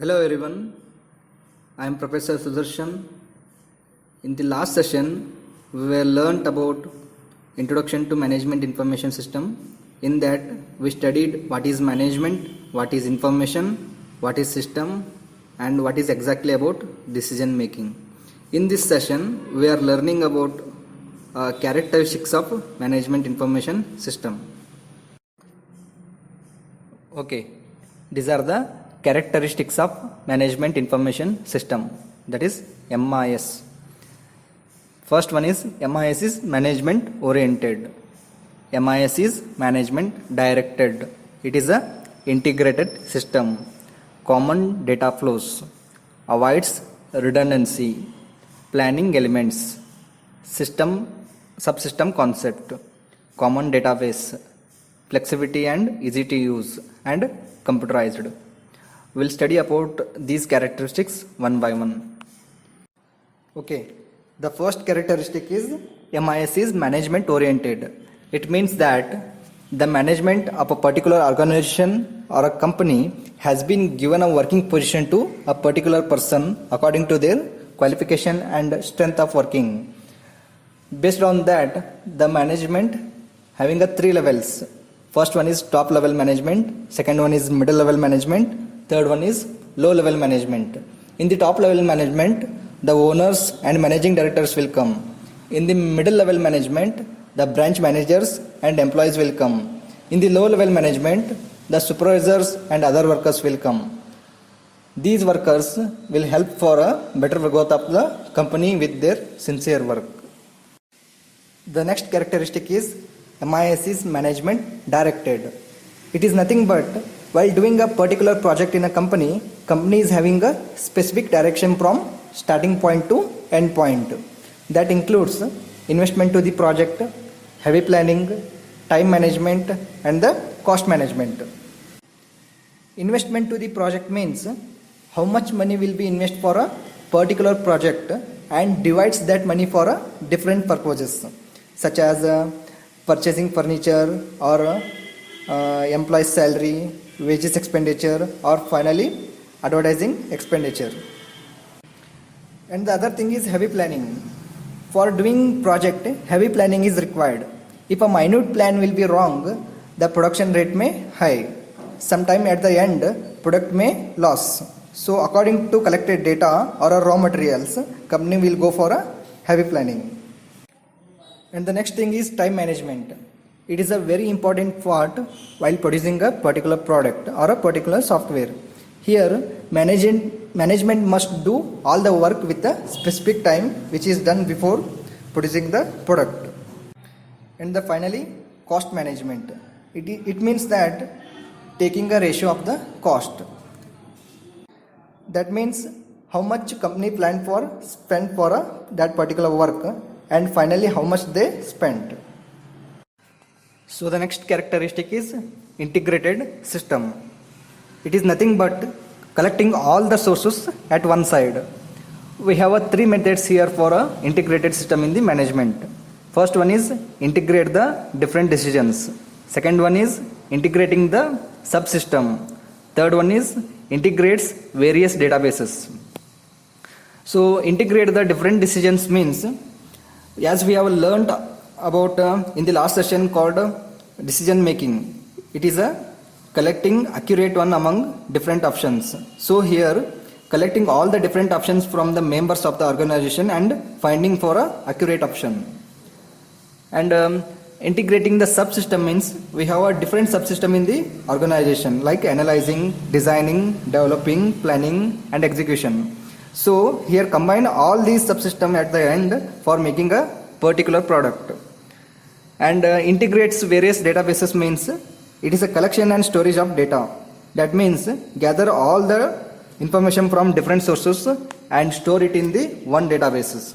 Hello everyone, I am Professor Sudarshan. In the last session, we were learnt about Introduction to Management Information System. In that, we studied what is management, what is information, what is system, and what is exactly about decision making. In this session, we are learning about characteristics of management information system. Okay, these are the characteristics of management information system, that is MIS. First one is MIS is management oriented. MIS is management directed. It is a integrated system. Common data flows. Avoids redundancy. Planning elements. System subsystem concept. Common database. Flexibility and easy to use and computerized. We'll study about these characteristics one by one. Okay, the first characteristic is MIS is management oriented. It means that the management of a particular organization or a company has been given a working position to a particular person according to their qualification and strength of working. Based on that, the management having a three levels. First one is top level management, second one is middle level management, third one is low level management. In the top level management, the owners and managing directors will come. In the middle level management, the branch managers and employees will come. In the low level management, the supervisors and other workers will come. These workers will help for a better growth of the company with their sincere work. The next characteristic is MIS is management directed. It is nothing but while doing a particular project in a company is having a specific direction from starting point to end point. That includes investment to the project, heavy planning, time management and the cost management. Investment to the project means how much money will be invested for a particular project and divides that money for different purposes such as purchasing furniture or employee salary, wages expenditure or finally advertising expenditure. And the other thing is heavy planning. For doing project, heavy planning is required. If a minute plan will be wrong, the production rate may high. Sometime at the end, product may loss. So according to collected data or raw materials, company will go for a heavy planning. And the next thing is time management. It is a very important part while producing a particular product or a particular software. Here, management must do all the work with a specific time which is done before producing the product. And finally, cost management. It means that taking a ratio of the cost. That means how much company planned for spend for that particular work and finally how much they spent. So the next characteristic is integrated system. It is nothing but collecting all the sources at one side. We have three methods here for a integrated system in the management. First one is integrate the different decisions. Second one is integrating the subsystem. Third one is integrates various databases. So integrate the different decisions means, as we have learned about in the last session called decision making, it is a collecting accurate one among different options. So here collecting all the different options from the members of the organization and finding for a accurate option. And integrating the subsystem means we have a different subsystem in the organization like analyzing, designing, developing, planning and execution. So here combine all these subsystems at the end for making a particular product. And integrates various databases means it is a collection and storage of data. That means gather all the information from different sources and store it in the one database.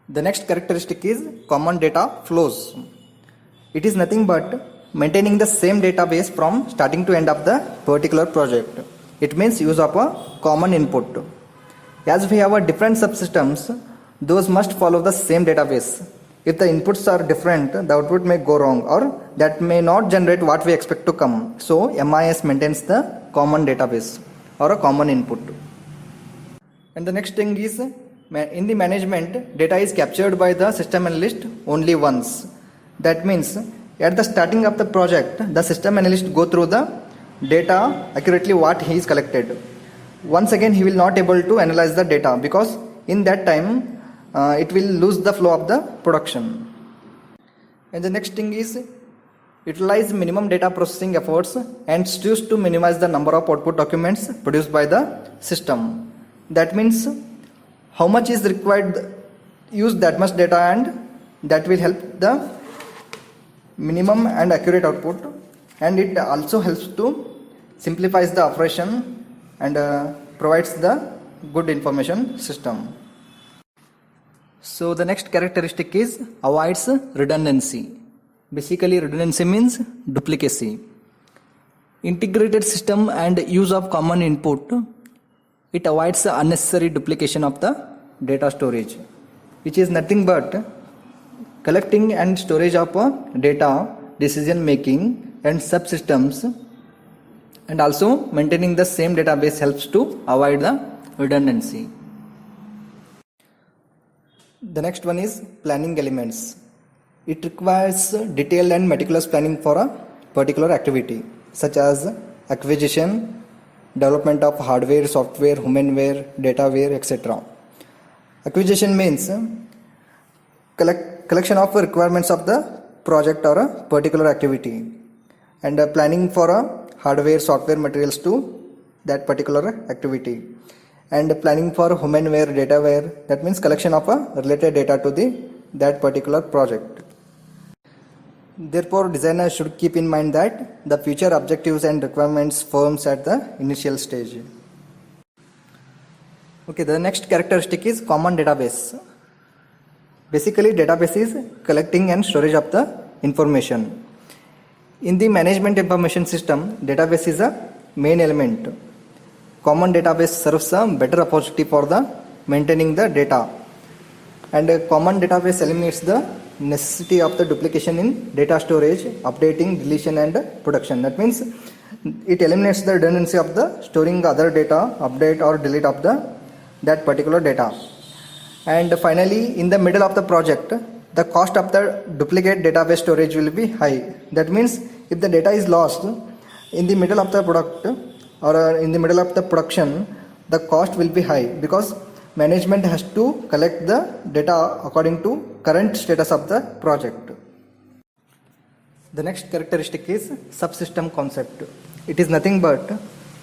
The next characteristic is common data flows. It is nothing but maintaining the same database from starting to end of the particular project. It means use of a common input. As we have a different subsystems, those must follow the same database. If the inputs are different, the output may go wrong or that may not generate what we expect to come. So MIS maintains the common database or a common input. And the next thing is, in the management, data is captured by the system analyst only once. That means at the starting of the project, the system analyst go through the data accurately what he is collected. Once again, he will not able to analyze the data, because in that time it will lose the flow of the production. And the next thing is, utilize minimum data processing efforts and choose to minimize the number of output documents produced by the system. That means how much is required, use that much data, and that will help the minimum and accurate output, and it also helps to simplifies the operation and provides the good information system. So the next characteristic is avoids redundancy. Basically, redundancy means duplicacy. Integrated system and use of common input, it avoids the unnecessary duplication of the data storage, which is nothing but collecting and storage of data, decision making and subsystems, and also maintaining the same database helps to avoid the redundancy. The next one is planning elements. It requires detailed and meticulous planning for a particular activity, such as acquisition, development of hardware, software, humanware, dataware, etc. Acquisition means collection of requirements of the project or a particular activity, and planning for a hardware, software materials to that particular activity, and planning for humanware, dataware, that means collection of a related data to that particular project. Therefore, designers should keep in mind that the future objectives and requirements forms at the initial stage. Okay, the next characteristic is common database. Basically, database is collecting and storage of the information. In the management information system, database is a main element. Common database serves a better opportunity for the maintaining the data, and a common database eliminates the necessity of the duplication in data storage, updating, deletion and production. That means it eliminates the redundancy of the storing other data, update or delete of that particular data. And finally, in the middle of the project, the cost of the duplicate database storage will be high. That means if the data is lost in the middle of the product or in the middle of the production, the cost will be high, because management has to collect the data according to current status of the project. The next characteristic is subsystem concept. It is nothing but,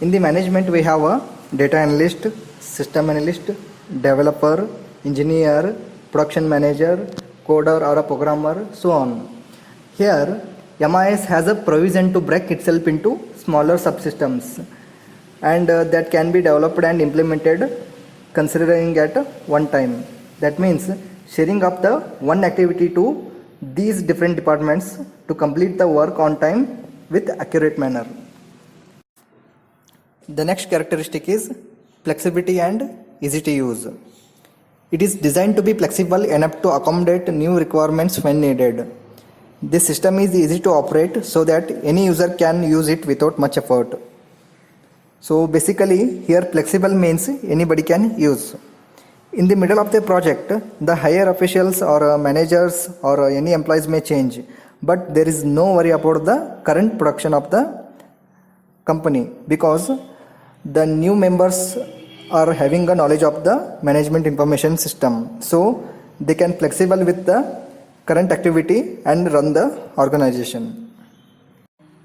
in the management we have a data analyst, system analyst, developer, engineer, production manager, coder or a programmer, so on. Here, MIS has a provision to break itself into smaller subsystems, and that can be developed and implemented considering at one time. That means sharing up the one activity to these different departments to complete the work on time with accurate manner. The next characteristic is flexibility and easy to use. It is designed to be flexible enough to accommodate new requirements when needed. This system is easy to operate so that any user can use it without much effort. So basically, here flexible means anybody can use. In the middle of the project, the higher officials or managers or any employees may change, but there is no worry about the current production of the company, because the new members are having a knowledge of the management information system, so they can flexible with the current activity and run the organization.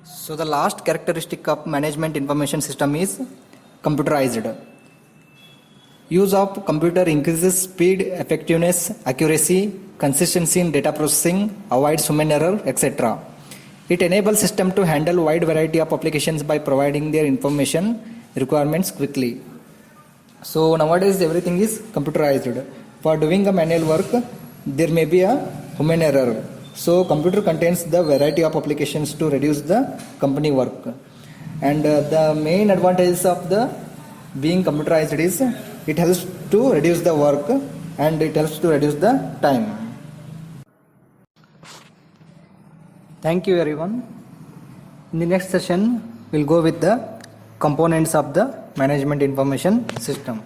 So the last characteristic of management information system is computerized. Use of computer increases speed, effectiveness, accuracy, consistency in data processing, avoids human error, etc. It enables system to handle wide variety of applications by providing their information requirements quickly. So nowadays everything is computerized. For doing a manual work, there may be a human error. So computer contains the variety of applications to reduce the company work. And the main advantages of the being computerized is it helps to reduce the work and it helps to reduce the time. Thank you everyone. In the next session, we'll go with the components of the management information system.